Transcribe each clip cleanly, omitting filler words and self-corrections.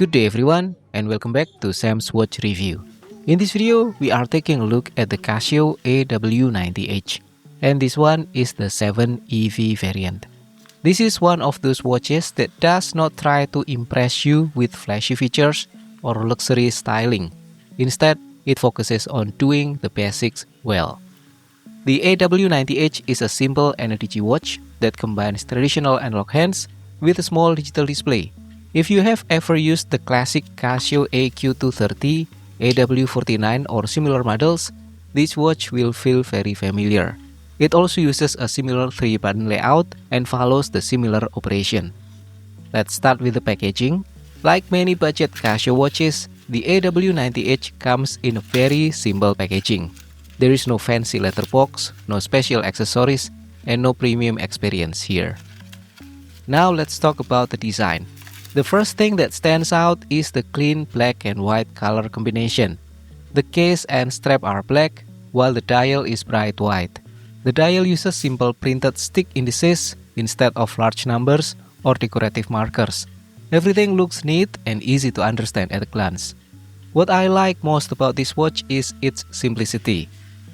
Good day everyone and welcome back to Sam's Watch Review. In this video, we are taking a look at the Casio AW-90H, and this one is the 7EV variant. This is one of those watches that does not try to impress you with flashy features or luxury styling. Instead, it focuses on doing the basics well. The AW-90H is a simple Ana-Digi watch that combines traditional analog hands with a small digital display. If you have ever used the classic Casio AQ230, AW49 or similar models, this watch will feel very familiar. It also uses a similar 3-button layout and follows the similar operation. Let's start with the packaging. Like many budget Casio watches, the AW90H comes in a very simple packaging. There is no fancy letterbox, no special accessories, and no premium experience here. Now let's talk about the design. The first thing that stands out is the clean black and white color combination. The case and strap are black, while the dial is bright white. The dial uses simple printed stick indices instead of large numbers or decorative markers. Everything looks neat and easy to understand at a glance. What I like most about this watch is its simplicity.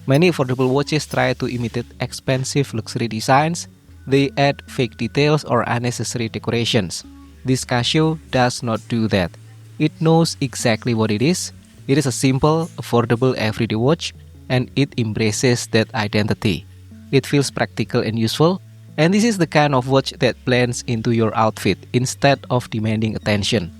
Many affordable watches try to imitate expensive luxury designs. They add fake details or unnecessary decorations. This Casio does not do that. It knows exactly what it is. It is a simple, affordable everyday watch, and it embraces that identity. It feels practical and useful, and this is the kind of watch that blends into your outfit instead of demanding attention.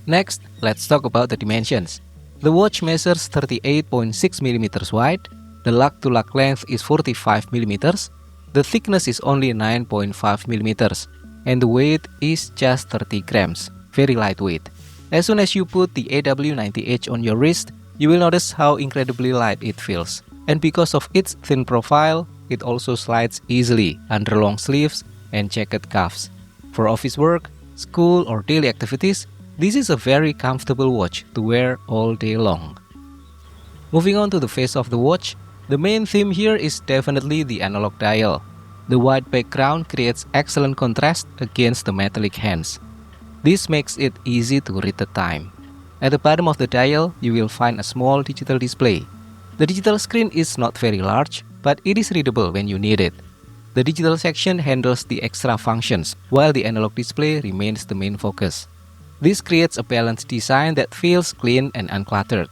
Next, let's talk about the dimensions. The watch measures 38.6 mm wide, the lug-to-lug length is 45 mm, the thickness is only 9.5 mm, and the weight is just 30 grams, very lightweight. As soon as you put the AW90H on your wrist, you will notice how incredibly light it feels. And because of its thin profile, it also slides easily under long sleeves and jacket cuffs. For office work, school, or daily activities, this is a very comfortable watch to wear all day long. Moving on to the face of the watch, the main theme here is definitely the analog dial. The white background creates excellent contrast against the metallic hands. This makes it easy to read the time. At the bottom of the dial, you will find a small digital display. The digital screen is not very large, but it is readable when you need it. The digital section handles the extra functions, while the analog display remains the main focus. This creates a balanced design that feels clean and uncluttered.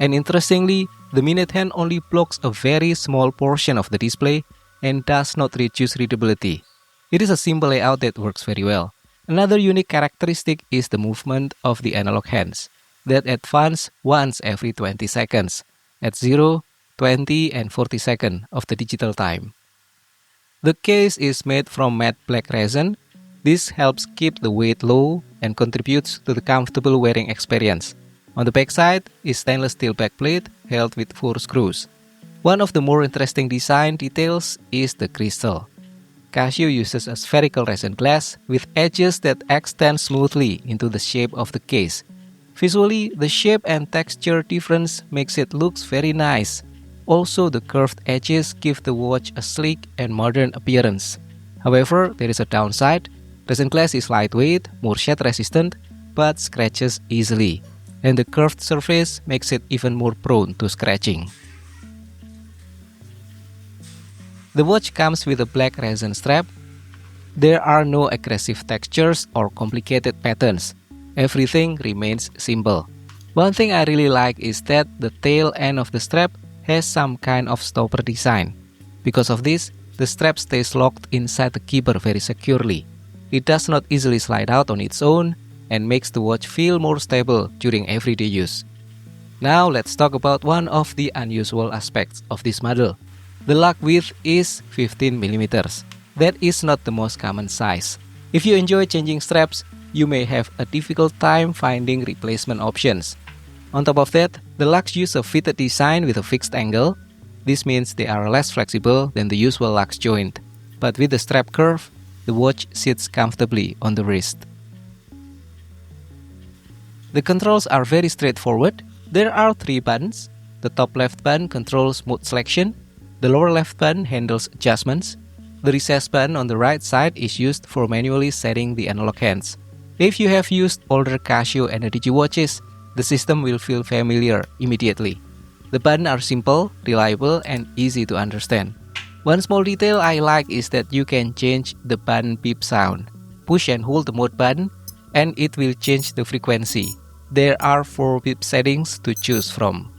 And interestingly, the minute hand only blocks a very small portion of the display and does not reduce readability. It is a simple layout that works very well. Another unique characteristic is the movement of the analog hands that advance once every 20 seconds at 0, 20, and 40 seconds of the digital time. The case is made from matte black resin. This helps keep the weight low and contributes to the comfortable wearing experience. On the backside is stainless steel backplate held with 4 screws. One of the more interesting design details is the crystal. Casio uses a spherical resin glass with edges that extend smoothly into the shape of the case. Visually, the shape and texture difference makes it look very nice. Also, the curved edges give the watch a sleek and modern appearance. However, there is a downside. Resin glass is lightweight, more shed resistant, but scratches easily. And the curved surface makes it even more prone to scratching. The watch comes with a black resin strap. There are no aggressive textures or complicated patterns. Everything remains simple. One thing I really like is that the tail end of the strap has some kind of stopper design. Because of this, the strap stays locked inside the keeper very securely. It does not easily slide out on its own and makes the watch feel more stable during everyday use. Now let's talk about one of the unusual aspects of this model. The lug width is 15 mm. That is not the most common size. If you enjoy changing straps, you may have a difficult time finding replacement options. On top of that, the lugs use a fitted design with a fixed angle. This means they are less flexible than the usual lug joint. But with the strap curve, the watch sits comfortably on the wrist. The controls are very straightforward. There are 3 buttons. The top left button controls mode selection. The lower left button handles adjustments. The recess button on the right side is used for manually setting the analog hands. If you have used older Casio Ana-Digi watches, the system will feel familiar immediately. The buttons are simple, reliable, and easy to understand. One small detail I like is that you can change the button beep sound. Push and hold the mode button, and it will change the frequency. There are 4 beep settings to choose from.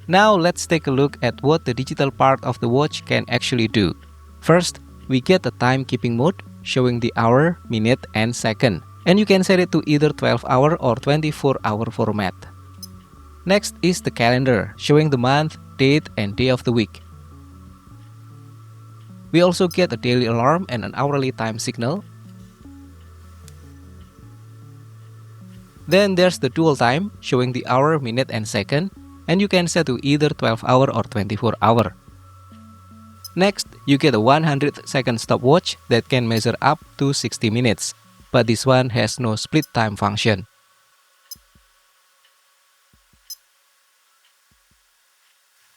Now let's take a look at what the digital part of the watch can actually do. First, we get the timekeeping mode, showing the hour, minute, and second. And you can set it to either 12-hour or 24-hour format. Next is the calendar, showing the month, date, and day of the week. We also get a daily alarm and an hourly time signal. Then there's the dual time, showing the hour, minute, and second, and you can set to either 12-hour or 24-hour. Next, you get a 100-second stopwatch that can measure up to 60 minutes, but this one has no split time function.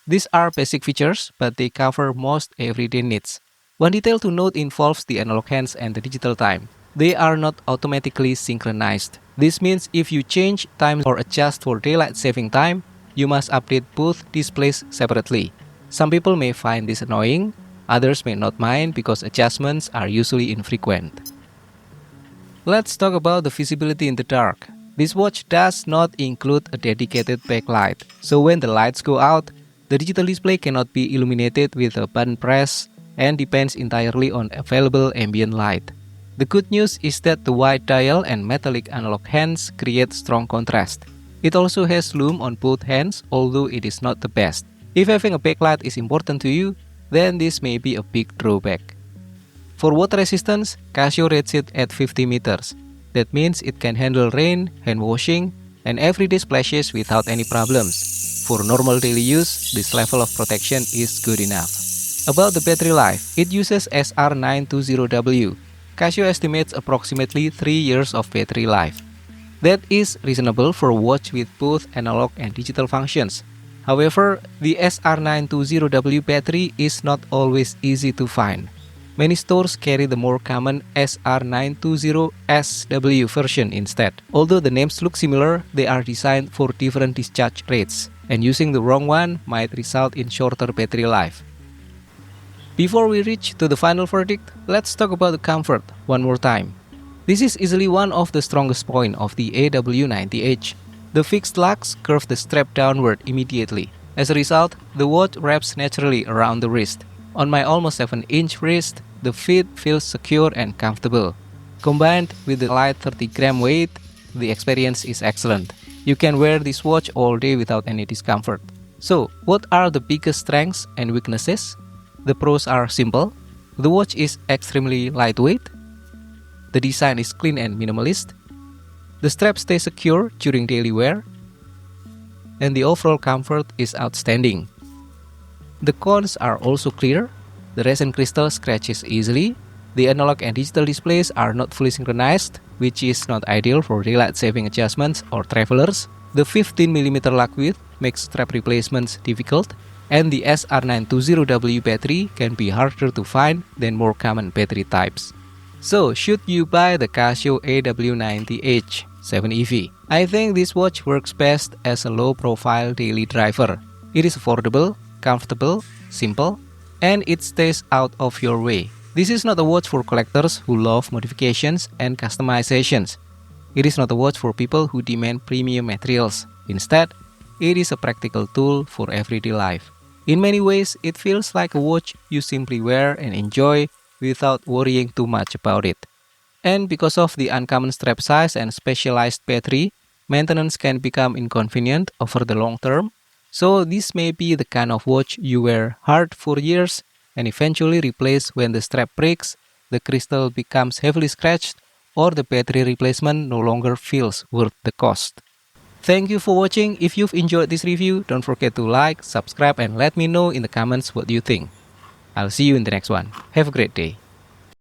These are basic features, but they cover most everyday needs. One detail to note involves the analog hands and the digital time. They are not automatically synchronized. This means if you change time or adjust for daylight saving time, you must update both displays separately. Some people may find this annoying, others may not mind because adjustments are usually infrequent. Let's talk about the visibility in the dark. This watch does not include a dedicated backlight, so when the lights go out, the digital display cannot be illuminated with a button press and depends entirely on available ambient light. The good news is that the white dial and metallic analog hands create strong contrast. It also has lume on both hands, although it is not the best. If having a backlight is important to you, then this may be a big drawback. For water resistance, Casio rates it at 50 meters. That means it can handle rain, hand washing, and everyday splashes without any problems. For normal daily use, this level of protection is good enough. About the battery life, it uses SR920W. Casio estimates approximately 3 years of battery life. That is reasonable for a watch with both analog and digital functions. However, the SR920W battery is not always easy to find. Many stores carry the more common SR920SW version instead. Although the names look similar, they are designed for different discharge rates, and using the wrong one might result in shorter battery life. Before we reach to the final verdict, let's talk about the comfort one more time. This is easily one of the strongest points of the AW-90H. The fixed lugs curve the strap downward immediately. As a result, the watch wraps naturally around the wrist. On my almost 7-inch wrist, the fit feels secure and comfortable. Combined with the light 30-gram weight, the experience is excellent. You can wear this watch all day without any discomfort. So, what are the biggest strengths and weaknesses? The pros are simple. The watch is extremely lightweight. The design is clean and minimalist. The strap stays secure during daily wear. And the overall comfort is outstanding. The cons are also clear. The resin crystal scratches easily. The analog and digital displays are not fully synchronized, which is not ideal for daylight saving adjustments or travelers. The 15mm lug width makes strap replacements difficult. And the SR920W battery can be harder to find than more common battery types. So, should you buy the Casio AW-90H-7EV? I think this watch works best as a low-profile daily driver. It is affordable, comfortable, simple, and it stays out of your way. This is not a watch for collectors who love modifications and customizations. It is not a watch for people who demand premium materials. Instead, it is a practical tool for everyday life. In many ways, it feels like a watch you simply wear and enjoy without worrying too much about it. And because of the uncommon strap size and specialized battery, maintenance can become inconvenient over the long term. So this may be the kind of watch you wear hard for years and eventually replace when the strap breaks, the crystal becomes heavily scratched, or the battery replacement no longer feels worth the cost. Thank you for watching. If you've enjoyed this review, don't forget to like, subscribe, and let me know in the comments what you think. I'll see you in the next one. Have a great day.